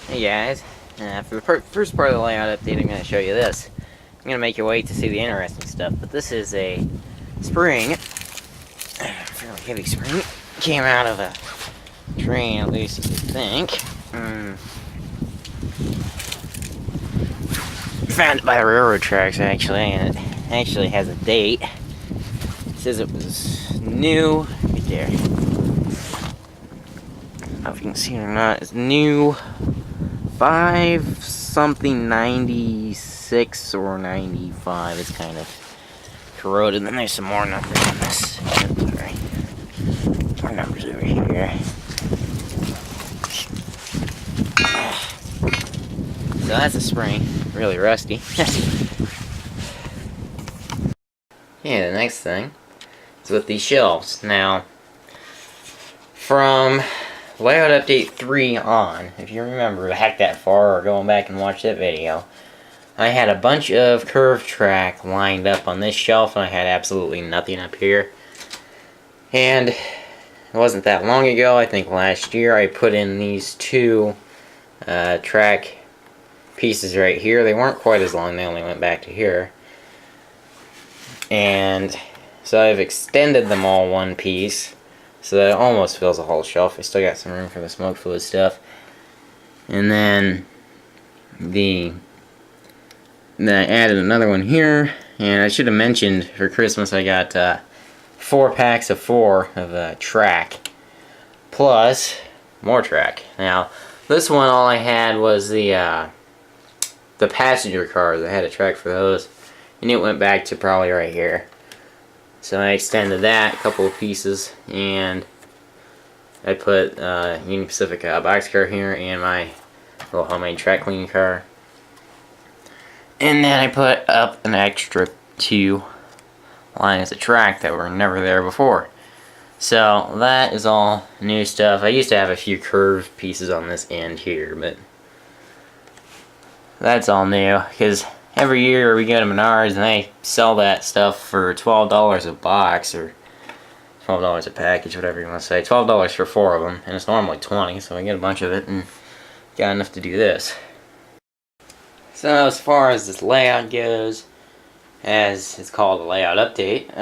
Hey guys, for the first part of the layout update, I'm going to show you this. I'm going to make you wait to see the interesting stuff, but this is a spring, fairly heavy spring, came out of a train, at least you think. Found it by the railroad tracks, actually, and it actually has a date. It says it was new, right there. I don't know if you can see it or not, it's new 5 something 96 or 95. It's kind of corroded. And then there's some more numbers on this. Sorry. More numbers over here. So that's a spring. Really rusty. Yeah, the next thing is with these shelves. Now, from layout update 3 on, if you remember back that far or going back and watch that video, I had a bunch of curved track lined up on this shelf and I had absolutely nothing up here. And it wasn't that long ago, I think last year, I put in these two track pieces right here. They weren't quite as long, they only went back to here. And so I've extended them all one piece, so that it almost fills the whole shelf. I still got some room for the smoke fluid stuff. And then I added another one here. And I should have mentioned for Christmas I got 4 packs of 4 of track. Plus more track. Now this one all I had was the passenger cars. I had a track for those. And it went back to probably right here. So I extended that a couple of pieces, and I put Union Pacific boxcar here and my little homemade track cleaning car. And then I put up an extra 2 lines of track that were never there before. So that is all new stuff. I used to have a few curved pieces on this end here, but that's all new, because every year we go to Menards and they sell that stuff for $12 a box, or $12 a package, whatever you want to say. $12 for 4 of them, and it's normally $20, so I get a bunch of it and got enough to do this. So as far as this layout goes, as it's called a layout update,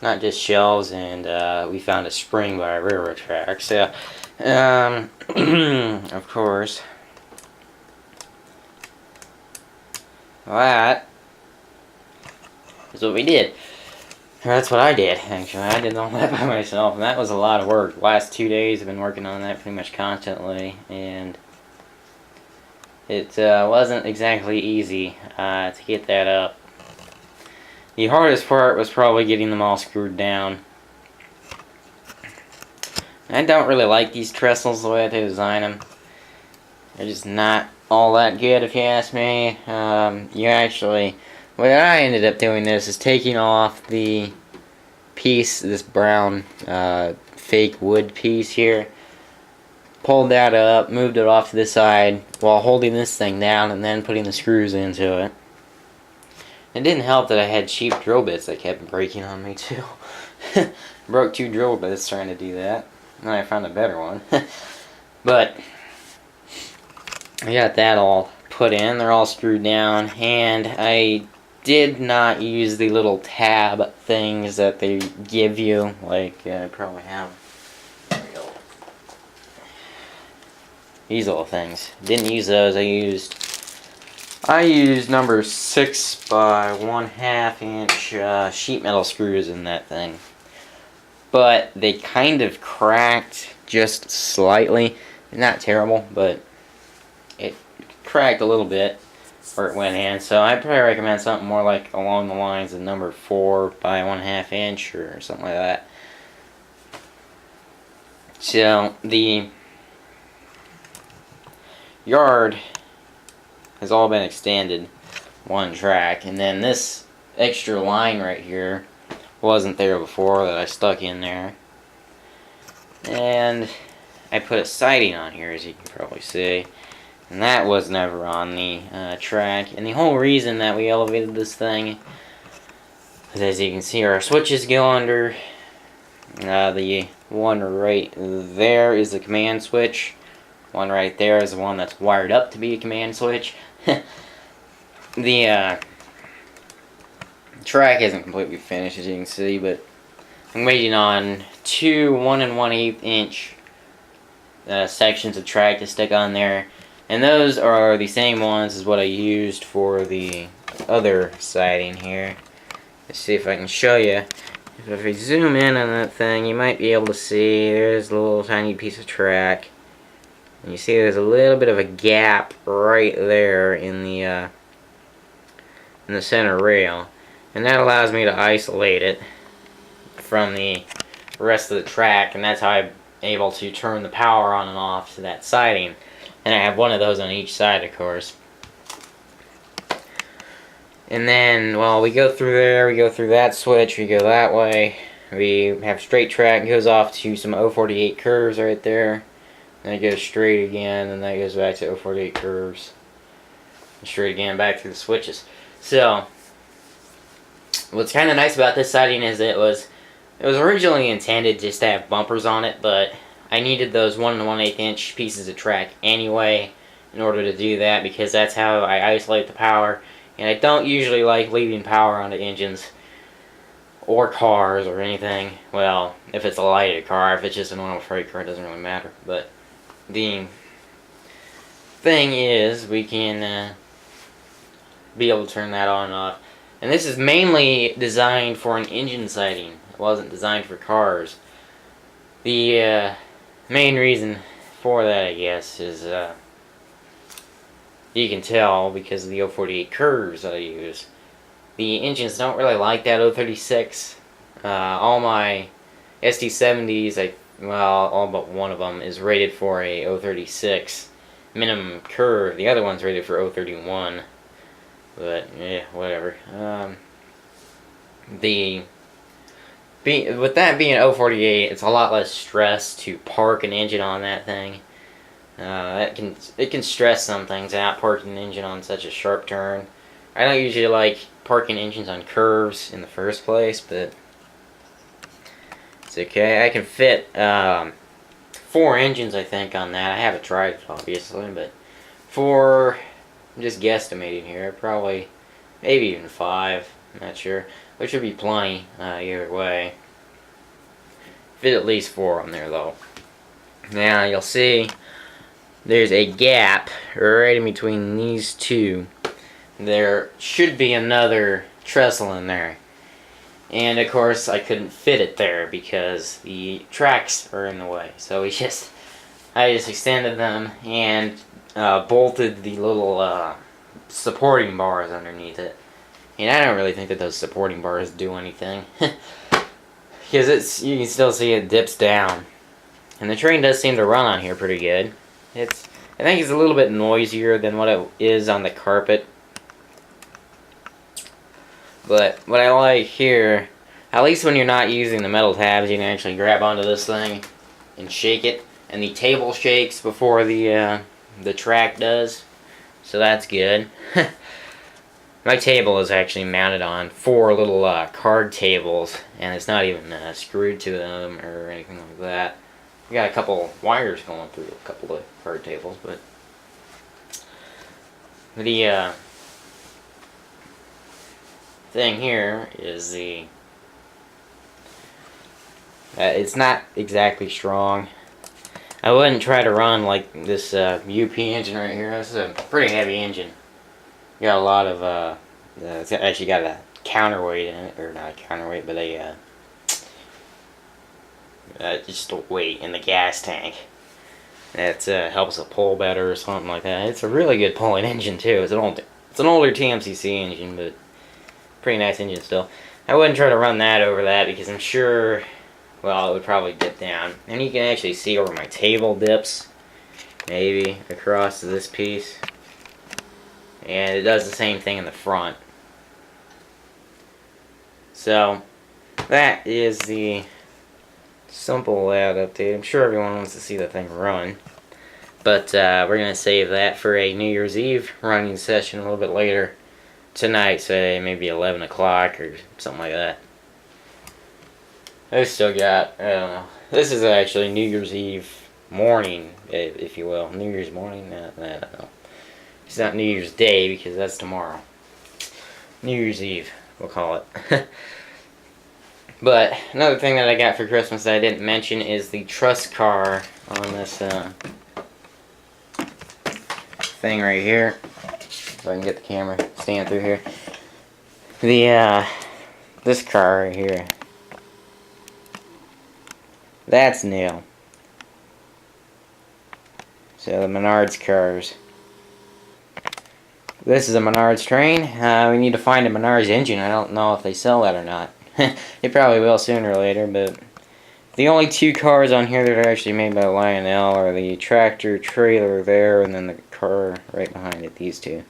not just shelves, and we found a spring by a railroad track. So, of course, that is what we did. Or that's what I did, actually. I did all that by myself, and that was a lot of work. The last 2 days I've been working on that pretty much constantly, and it wasn't exactly easy to get that up. The hardest part was probably getting them all screwed down. I don't really like these trestles the way they design them. They're just not all that good, if you ask me. What I ended up doing this is taking off the piece, this brown fake wood piece here, pulled that up, moved it off to the side while holding this thing down and then putting the screws into it. It didn't help that I had cheap drill bits that kept breaking on me too. Broke 2 drill bits trying to do that. And then I found a better one. But I got that all put in. They're all screwed down, and I did not use the little tab things that they give you, like I probably have. There we go. These little things. Didn't use those. I used number 6 by 1/2 inch sheet metal screws in that thing. But they kind of cracked just slightly. Not terrible, but it cracked a little bit where it went in. So I'd probably recommend something more like along the lines of number 4 by 1/2 inch or something like that. So the yard has all been extended one track, and then this extra line right here wasn't there before that I stuck in there, and I put a siding on here, as you can probably see, and that was never on the track. And the whole reason that we elevated this thing is, as you can see, our switches go under. The one right there is the command switch one right there is the one that's wired up to be a command switch. The track isn't completely finished, as you can see, but I'm waiting on two 1 1/8 inch sections of track to stick on there, and those are the same ones as what I used for the other siding here. Let's see if I can show you. If we zoom in on that thing, you might be able to see there's a little tiny piece of track, and you see there's a little bit of a gap right there in the center rail, and that allows me to isolate it from the rest of the track, and that's how I'm able to turn the power on and off to that siding. And I have one of those on each side, of course. And then, well, we go through there, we go through that switch, we go that way, we have straight track, goes off to some 048 curves right there, then it goes straight again, and that goes back to 048 curves, and straight again back through the switches. So, what's kind of nice about this siding is it was originally intended just to have bumpers on it, but I needed those 1 1/8 inch pieces of track anyway in order to do that, because that's how I isolate the power. And I don't usually like leaving power onto engines or cars or anything. Well, if it's a lighted car, if it's just a normal freight car, it doesn't really matter. But the thing is, we can be able to turn that on and off. And this is mainly designed for an engine siding. It wasn't designed for cars. The main reason for that, I guess, is you can tell because of the 048 curves that I use. The engines don't really like that 036. All my SD70s, all but one of them is rated for a 036 minimum curve. The other one's rated for 031. But yeah, whatever. With that being 048, it's a lot less stress to park an engine on that thing. It can stress some things out, parking an engine on such a sharp turn. I don't usually like parking engines on curves in the first place, but it's okay. I can fit 4 engines, I think, on that. I haven't tried it, obviously, but 4, I'm just guesstimating here, probably, maybe even 5, I'm not sure, which would be plenty either way. Fit at least 4 on there, though. Now, you'll see there's a gap right in between these two. There should be another trestle in there. And of course I couldn't fit it there because the tracks are in the way. So I just extended them and bolted the little supporting bars underneath it. And I don't really think that those supporting bars do anything. Because you can still see it dips down. And the train does seem to run on here pretty good. I think it's a little bit noisier than what it is on the carpet. But what I like here, at least when you're not using the metal tabs, you can actually grab onto this thing and shake it. And the table shakes before the track does. So that's good. My table is actually mounted on 4 little card tables. And it's not even screwed to them or anything like that. We got a couple wires going through a couple of card tables, but the thing here is it's not exactly strong. I wouldn't try to run like this UP engine right here. This is a pretty heavy engine. Got a lot of it's actually got a counterweight in it, or not a counterweight, but a just a weight in the gas tank. That helps it pull better or something like that. It's a really good pulling engine too. It's an older TMCC engine, but pretty nice engine still. I wouldn't try to run that over that because I'm sure, well, it would probably dip down. And you can actually see where my table dips, maybe across to this piece. And it does the same thing in the front. So that is the simple layout update. I'm sure everyone wants to see the thing run. But we're going to save that for a New Year's Eve running session a little bit later tonight, say maybe 11 o'clock or something like that. I've still got, I don't know. This is actually New Year's Eve morning, if you will. New Year's morning? I don't know. It's not New Year's Day because that's tomorrow. New Year's Eve, we'll call it. But another thing that I got for Christmas that I didn't mention is the truss car on this thing right here. If I can get the camera stand through here. This car right here. That's new. So the Menards cars. This is a Menards train. We need to find a Menards engine. I don't know if they sell that or not. They probably will sooner or later, but the only two cars on here that are actually made by Lionel are the tractor trailer there and then the car right behind it, these two.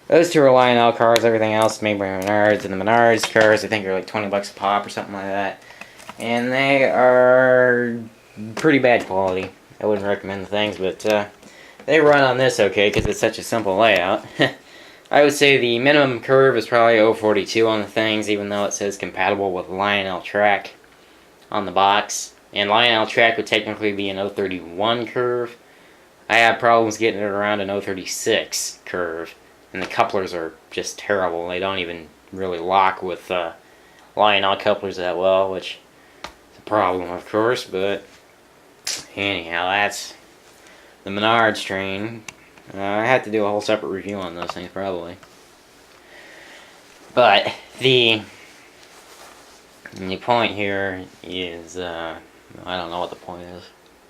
Those two are Lionel cars, everything else is made by Menards, and the Menards cars I think are like 20 bucks a pop or something like that. And they are pretty bad quality. I wouldn't recommend the things, but they run on this okay because it's such a simple layout. I would say the minimum curve is probably 042 on the things, even though it says compatible with Lionel Track on the box. And Lionel Track would technically be an 031 curve. I have problems getting it around an 036 curve. And the couplers are just terrible. They don't even really lock with Lionel couplers that well, which is a problem, of course. But anyhow, that's the Menards train. I have to do a whole separate review on those things, probably. But the point here is, I don't know what the point is.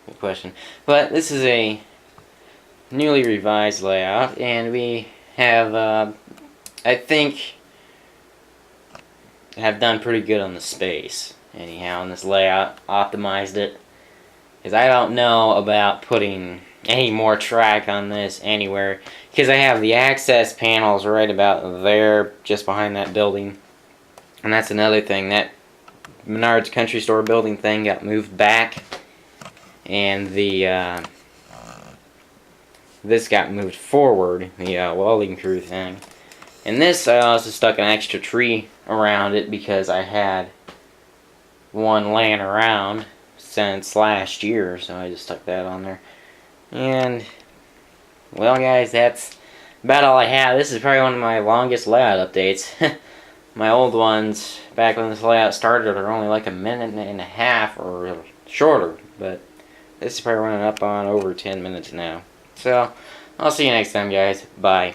Good question. But this is a newly revised layout, and we have, I think, have done pretty good on the space. Anyhow, in this layout, optimized it. Because I don't know about putting any more track on this anywhere, because I have the access panels right about there, just behind that building. And that's another thing, that Menards Country Store building thing got moved back, and the this got moved forward, the welding crew thing. And this, I also stuck an extra tree around it because I had one laying around since last year, so I just stuck that on there. And, well guys, that's about all I have. This is probably one of my longest layout updates. My old ones, back when this layout started, are only like a minute and a half or shorter. But this is probably running up on over 10 minutes now. So, I'll see you next time, guys. Bye.